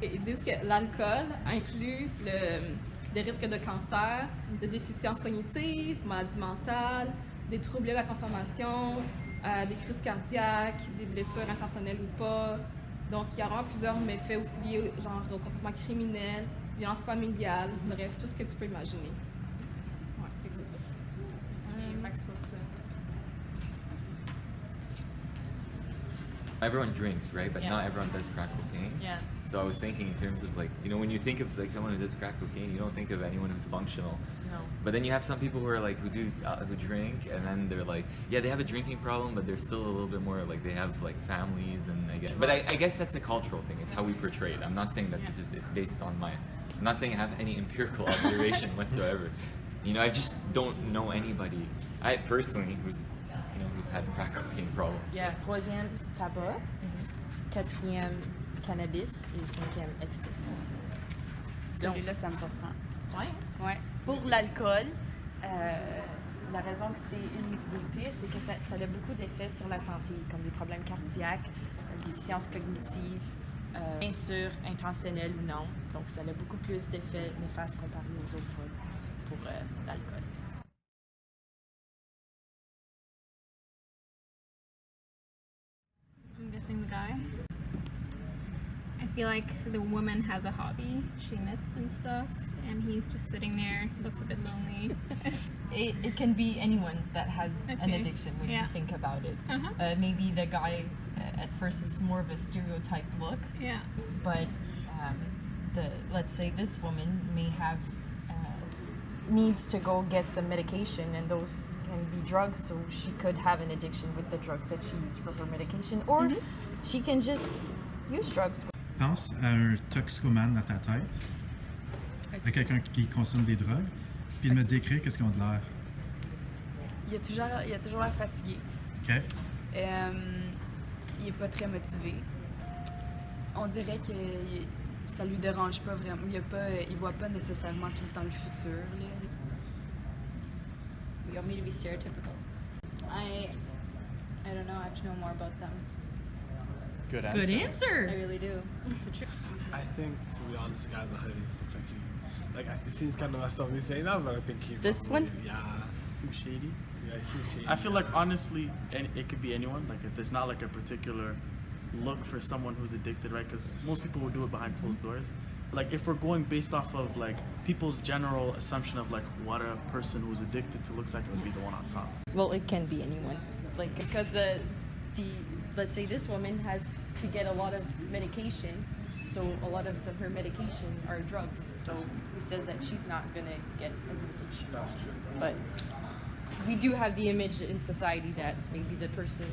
Ils disent que l'alcool inclut des risques de cancer, de déficience cognitive, maladies mentales, des troubles de la consommation, des crises cardiaques, des blessures intentionnelles ou pas. Donc, il y a vraiment plusieurs méfaits aussi liés genre, au comportement criminel, violence familiale, bref, tout ce que tu peux imaginer. Ouais, fait que c'est ça. Fait que c'est pour ça. Everyone drinks, right? But Yeah. not everyone does crack cocaine. Yeah. So I was thinking in terms of like, you know, when you think of like someone who does crack cocaine, you don't think of anyone who's functional. No. But then you have some people who are like who drink, and then they're like, yeah, they have a drinking problem, but they're still a little bit more like they have like families, and but I guess that's a cultural thing. It's how we portray it. I'm not saying that it's based on my. I'm not saying I have any empirical observation whatsoever. You know, I just don't know anybody. I personally who's had crack cocaine problems. Yeah. Troisième, tabac. Quatrième, cannabis. Et cinquième, ecstasy. Celui-là, ça me surprend. Ouais. Ouais. Pour l'alcool, la raison que c'est une des pires, c'est que ça a beaucoup d'effets sur la santé, comme des problèmes cardiaques, déficience cognitive, bien sûr, intentionnelle ou non. Donc, ça a beaucoup plus d'effets néfastes comparé aux autres drogues pour l'alcool. I'm guessing the guy. I feel like the woman has a hobby. She knits and stuff, and he's just sitting there. He looks a bit lonely. It can be anyone that has an Okay. addiction when Yeah. you think about it. Uh-huh. Maybe the guy at first is more of a stereotype look, Yeah. but let's say this woman may have needs to go get some medication, and those can be drugs, so she could have an addiction with the drugs that she used for her medication, or she can just use drugs. Pense à un toxicomane dans ta tête, à quelqu'un qui consomme des drogues, puis il me décrit qu'est-ce qu'ils ont de l'air. Il a toujours l'air fatigué. OK? Il est pas très motivé. On dirait que ça lui dérange pas vraiment. Il voit pas nécessairement tout le temps le futur. Là. You want me to be stereotypical? I don't know. I have to know more about them. Good answer. Good answer. I really do. It's the truth. I think, to be honest, the guy in the hoodie looks like it seems kind of messed up me saying that, but I think he This probably, one? yeah, Seems shady. yeah, he seems shady. I feel like honestly, it could be anyone. Like there's not like a particular look for someone who's addicted, right? Because most people will do it behind closed doors. Like if we're going based off of like people's general assumption of like what a person who's addicted to looks like, it would be the one on top. Well, it can be anyone. Like, because let's say this woman has to get a lot of medication, so a lot of her medication are drugs. So who says that she's not gonna get an addiction? That's true. But we do have the image in society that maybe the person,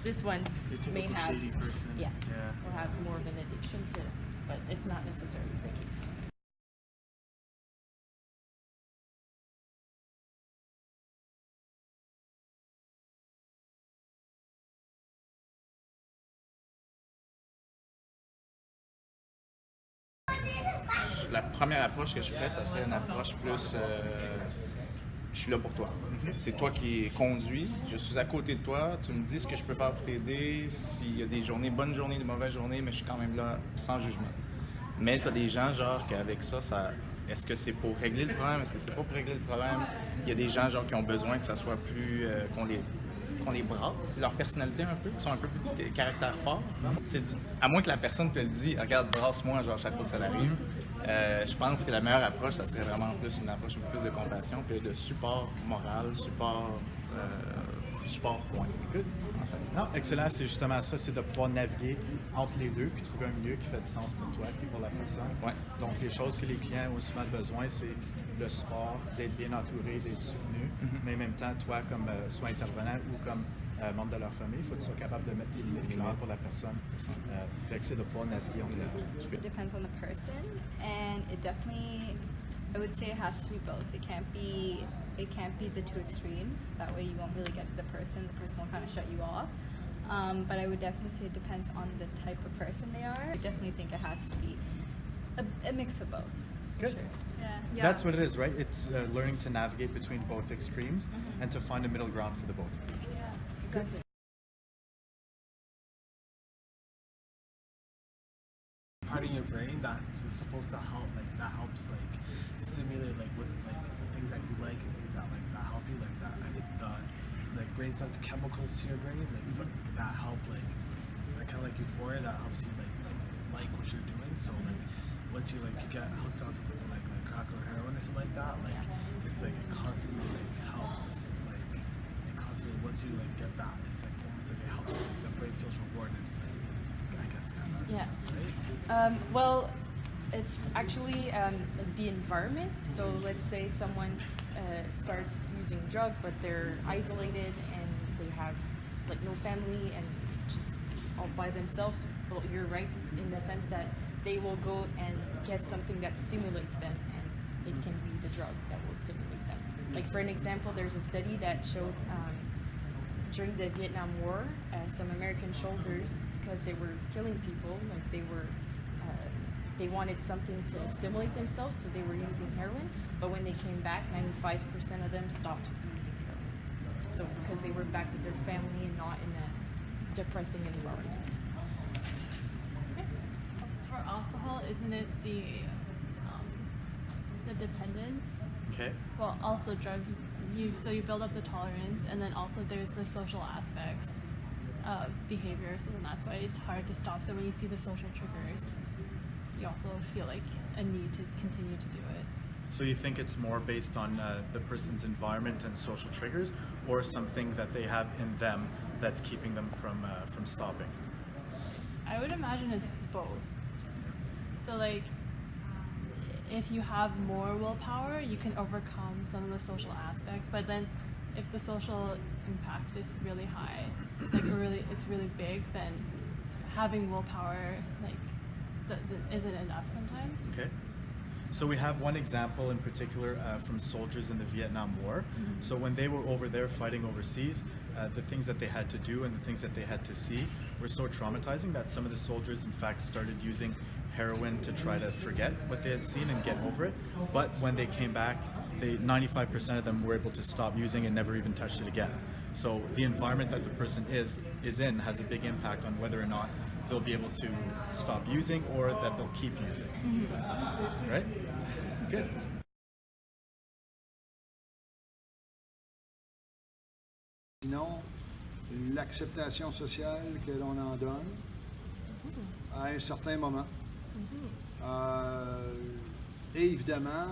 this one, The may typical have, shady person. yeah, Yeah. will have more of an addiction to, but it's not necessarily the case. La première approche que je ferais, ça serait une approche plus je suis là pour toi. C'est toi qui conduis, je suis à côté de toi, tu me dis ce que je peux faire pour t'aider, s'il y a des journées, bonnes journées, des mauvaises journées, mais je suis quand même là sans jugement. Mais tu as des gens, genre, qu'avec ça, est-ce que c'est pour régler le problème, est-ce que c'est pas pour régler le problème? Il y a des gens, genre, qui ont besoin que ça soit plus, qu'on les brasse, leur personnalité un peu, qui sont un peu plus de caractère fort. À moins que la personne te le dise, regarde, brasse-moi, genre, chaque fois que ça arrive. Je pense que la meilleure approche, ça serait vraiment plus une approche un peu plus de compassion, puis de support moral, support point. Good. En fait. Non, excellent, c'est justement ça, c'est de pouvoir naviguer entre les deux puis trouver un milieu qui fait du sens pour toi et pour la personne. Ouais. Donc, les choses que les clients ont souvent besoin, c'est le support, d'être bien entouré, d'être soutenu, mais en même temps, toi, comme soit intervenant ou comme membre de leur famille, il faut que tu sois capable de mettre des limites claires pour la personne. Fait que c'est de pouvoir naviguer entre les deux. It depends on the person, and it definitely, I would say it has to be both. It can't be the two extremes. That way you won't really get to the person will kind of shut you off. But I would definitely say it depends on the type of person they are. I definitely think it has to be a mix of both. Good. Sure. Yeah. That's what it is, right? It's learning to navigate between both extremes and to find a middle ground for the both of you. Yeah, exactly. part of your brain that is supposed to help, like that helps like stimulate like with like things that you like and things that like that help you like that. I think the like brain sends chemicals to your brain like that help like kind of like euphoria that helps you like what you're doing. So like once you like you get hooked onto something like crack or heroin or something like that, like it's like it constantly like helps like it constantly once you like get that it's like almost like it helps like, the brain feels rewarded. Like, I guess kind of. Yeah. Right? Well, it's actually like the environment. So let's say someone starts using drug, but they're isolated and they have like no family and just all by themselves. Well, you're right in the sense that they will go and get something that stimulates them, and it can be the drug that will stimulate them. Like for an example, there's a study that showed during the Vietnam War, some American soldiers, because they were killing people, like they wanted something to stimulate themselves, so they were using heroin. But when they came back, 95% of them stopped using heroin. So because they were back with their family and not in a depressing environment. For alcohol, isn't it the dependence? Okay. Well, also drugs. You build up the tolerance, and then also there's the social aspects of behavior. So then that's why it's hard to stop. So when you see the social triggers, you also feel like a need to continue to do it. So you think it's more based on the person's environment and social triggers, or something that they have in them that's keeping them from stopping? I would imagine it's both. So like, if you have more willpower, you can overcome some of the social aspects. But then, if the social impact is really high, like it's really big, then having willpower isn't enough sometimes. Okay. So we have one example in particular from soldiers in the Vietnam War. Mm-hmm. So when they were over there fighting overseas, the things that they had to do and the things that they had to see were so traumatizing that some of the soldiers in fact started using heroin to try to forget what they had seen and get over it. But when they came back, 95% of them were able to stop using and never even touched it again. So the environment that the person is in has a big impact on whether or not they'll be able to stop using or that they'll keep using. Mm-hmm. Right? Good. Sinon, l'acceptation sociale que l'on en donne à un certain moment. Et évidemment,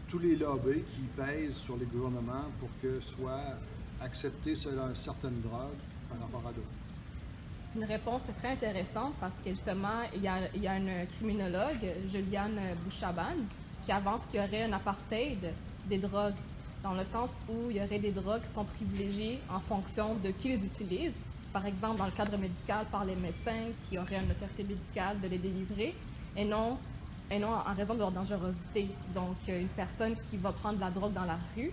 tous les lobbies qui pèsent sur les gouvernements pour que soit accepté certaines drogues par rapport à d'autres. C'est une réponse très intéressante parce que justement, il y a une criminologue, Juliane Bouchaban, qui avance qu'il y aurait un apartheid des drogues, dans le sens où il y aurait des drogues qui sont privilégiées en fonction de qui les utilise. Par exemple, dans le cadre médical, par les médecins qui auraient une autorité médicale de les délivrer, et non en raison de leur dangerosité. Donc, une personne qui va prendre de la drogue dans la rue,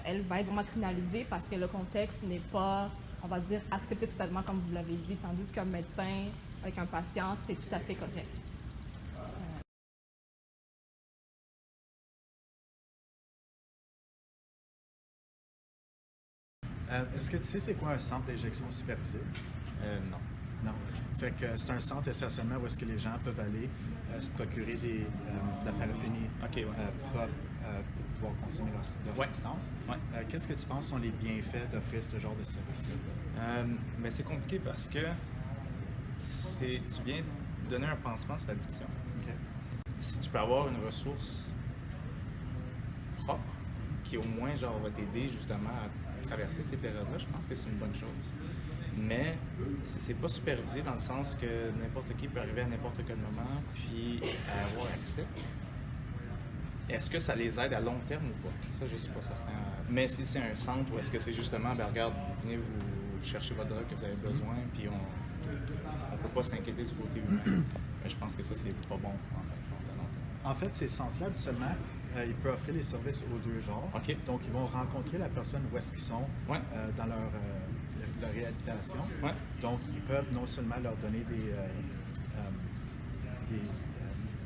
elle va être vraiment criminalisée parce que le contexte n'est pas, on va dire, accepté socialement comme vous l'avez dit, tandis qu'un médecin avec un patient, c'est tout à fait correct. Est-ce que tu sais c'est quoi un centre d'injection supervisé? Non. Non. Fait que c'est un centre essentiellement où est-ce que les gens peuvent aller se procurer de la paraphénie propre pour pouvoir consommer leur substance. Ouais. Qu'est-ce que tu penses sont les bienfaits d'offrir ce genre de service-là? Mais c'est compliqué parce que tu viens de donner un pansement sur l'addiction. Okay. Si tu peux avoir une ressource propre qui au moins va t'aider justement à traverser ces périodes-là, je pense que c'est une bonne chose. Mais c'est pas supervisé dans le sens que n'importe qui peut arriver à n'importe quel moment puis avoir accès. Est-ce que ça les aide à long terme ou pas? Ça, je suis pas certain. Mais si c'est un centre où est-ce que c'est justement, regarde, venez vous chercher votre drogue que vous avez besoin, puis on peut pas s'inquiéter du côté humain. Mais je pense que ça, c'est pas bon, en fait. En fait, ces centres-là, habituellement, ils peuvent offrir les services aux deux genres. Okay. Donc, ils vont rencontrer la personne où est-ce qu'ils sont dans leur réhabilitation. Ouais. Donc, ils peuvent non seulement leur donner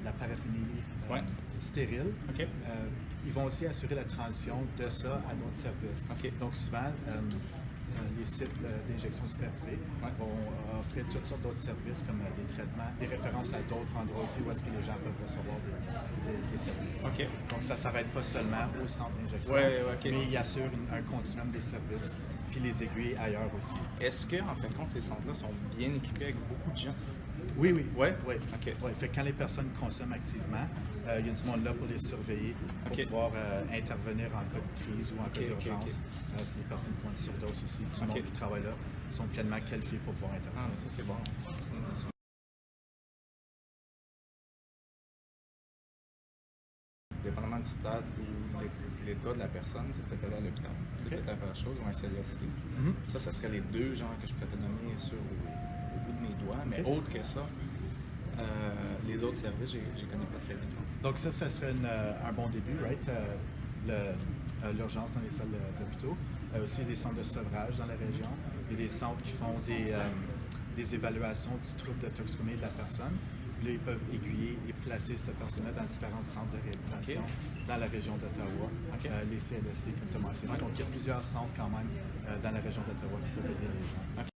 la paraphénie stérile, ils vont aussi assurer la transition de ça à d'autres services. Okay. Donc, souvent, les sites d'injection supervisée vont offrir toutes sortes d'autres services comme des traitements, des références à d'autres endroits aussi où est-ce que les gens peuvent recevoir des services. OK. Donc ça ne s'arrête pas seulement au centre d'injection, mais il assure un continuum des services puis les aiguilles ailleurs aussi. Est-ce que, en fin de compte, ces centres-là sont bien équipés avec beaucoup de gens? Oui. Ouais? Oui. OK. Ouais. Fait que quand les personnes consomment activement, il y a du monde là pour les surveiller, pour pouvoir intervenir en cas de crise ou en cas d'urgence. Si les personnes font une surdose aussi, tout le monde qui travaille là sont pleinement qualifiés pour pouvoir intervenir. Ah, ça c'est bon. Dépendamment du stade ou de l'état de la personne, c'est peut-être aller à l'hôpital. C'est peut-être la première chose, ou un CLSC. Ça serait les deux genres que je pourrais te nommer au bout de mes doigts. Mais autre que ça, les autres services, je ne connais pas très bien. Donc ça serait un bon début, right? L'urgence dans les salles d'hôpitaux. Aussi des centres de sevrage dans la région. Il y a des centres qui font des évaluations du trouble de toxicomanie de la personne. Là, ils peuvent aiguiller et placer cette personne-là dans différents centres de réhabilitation dans la région d'Ottawa, les CLSC, comme tu as mentionné. Donc, il y a plusieurs centres quand même dans la région d'Ottawa qui peuvent aider les gens.